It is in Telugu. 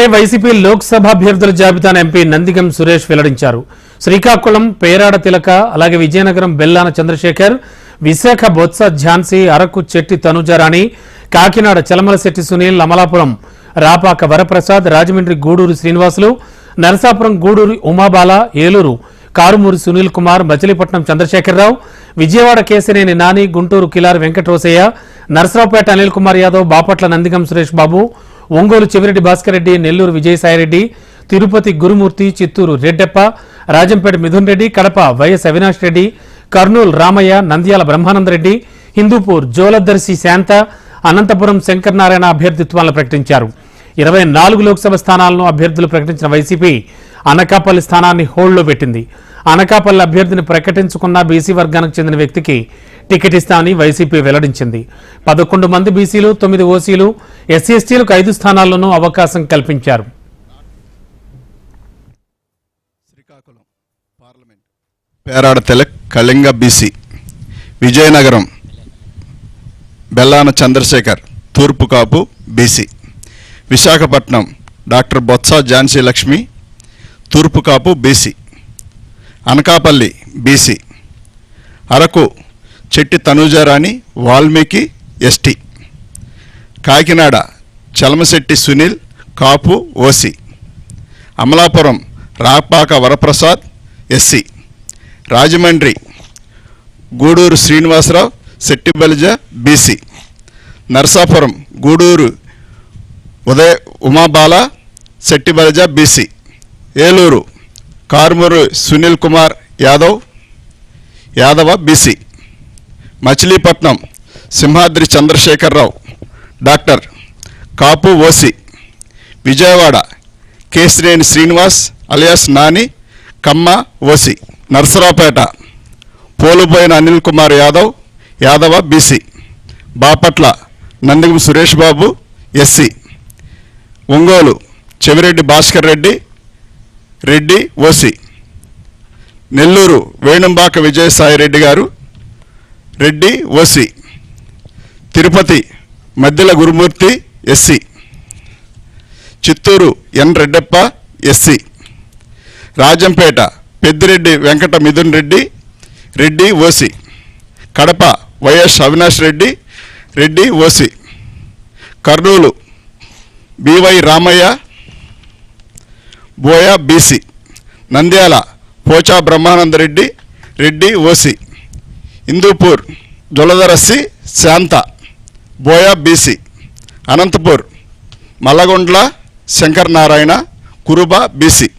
ఇప్పటికే వైసీపీ లోక్సభ అభ్యర్థుల జాబితాను ఎంపీ నందిగం సురేష్ వెల్లడించారు. శ్రీకాకుళం పేరాడ తిలక, అలాగే విజయనగరం బెల్లాన చంద్రశేఖర్, విశాఖ బొత్స ఝాన్సీ, అరకు చెట్టి తనుజారాణి, కాకినాడ చలమలశెట్టి సునీల్, అమలాపురం రాపాక వరప్రసాద్, రాజమండ్రి గూడూరు శ్రీనివాసులు, నరసాపురం గూడూరు ఉమాబాల, ఏలూరు కారుమూరి సునీల్ కుమార్, మచిలీపట్నం చంద్రశేఖరరావు, విజయవాడ కేశినేని నాని, గుంటూరు కిలారి వెంకటరోసయ్య, నరసరావుపేట అనిల్ కుమార్ యాదవ్, బాపట్ల నందిగం సురేష్ బాబు, ఒంగోలు చెవిరెడ్డి భాస్కర్ రెడ్డి, నెల్లూరు విజయసాయిరెడ్డి, తిరుపతి గురుమూర్తి, చిత్తూరు రెడ్డెప్ప, రాజంపేట మిథున్ రెడ్డి, కడప వైఎస్ అవినాష్ రెడ్డి, కర్నూలు రామయ్య, నంద్యాల బ్రహ్మానందరెడ్డి, హిందూపూర్ జోలదర్శి శాంత, అనంతపురం శంకర్ నారాయణ అభ్యర్థిత్వాలను ప్రకటించారు. 24 లోక్సభ స్థానాలను అభ్యర్థులు ప్రకటించిన వైసీపీ అనకాపల్లి స్థానాన్ని హోల్డ్లో పెట్టింది. అనకాపల్లి అభ్యర్థిని ప్రకటించుకున్న బీసీ వర్గానికి చెందిన వ్యక్తికి టికెట్ ఇస్తామని వైసీపీ వెల్లడించింది. 11 మంది బీసీలు, 9 ఓసీలు, ఎస్సీ ఎస్టీలకు 5 స్థానాల్లోనూ అవకాశం కల్పించారు. Srikakulam parliament Perada Tilak Kalinga BC, Vizianagaram Bellana Chandrasekhar Turpu Kapu BC, Visakhapatnam doctor Botcha Jhansi Lakshmi Turpu Kapu BC, Anakapalli BC, Araku Chetti Tanujarani Valmiki ST, Kakinada Chalamasetti Sunil Kapu OC, Amalapuram Rapaka Varaprasad SC, Rajahmundry Guduru Srinivasa Rao Settibalija BC, Narasapuram Guduru Umabala Settibalija BC, Eluru Karumuri Sunil Kumar Yadava BC, Machilipatnam Simhadri Chandrasekhara Rao doctor Kapu OC, Vijayawada Kesineni Srinivas alias Nani Kamma OC, Narasaraopet Poluboina Anil Kumar Yadava BC, Bapatla Nandigam Suresh Babu SC, Ongole Chevireddy Bhaskar Reddy OC, Nellore Venumbaka Vijayasai Reddy గారు Reddy OC, Tirupati Maddila Gurumoorthy SC, Chittoor N Reddeppa SC, Rajampet Peddireddy Venkata Mithun Reddy OC, Kadapa YS Avinash Reddy OC, Kurnool BY Ramaiah Boya BC, Nandyal Pocha Brahmananda Reddy OC, Hindupur Joladarasi Shanta Boya BC, Anantapur Malagondla Shankar Narayana Kuruba BC.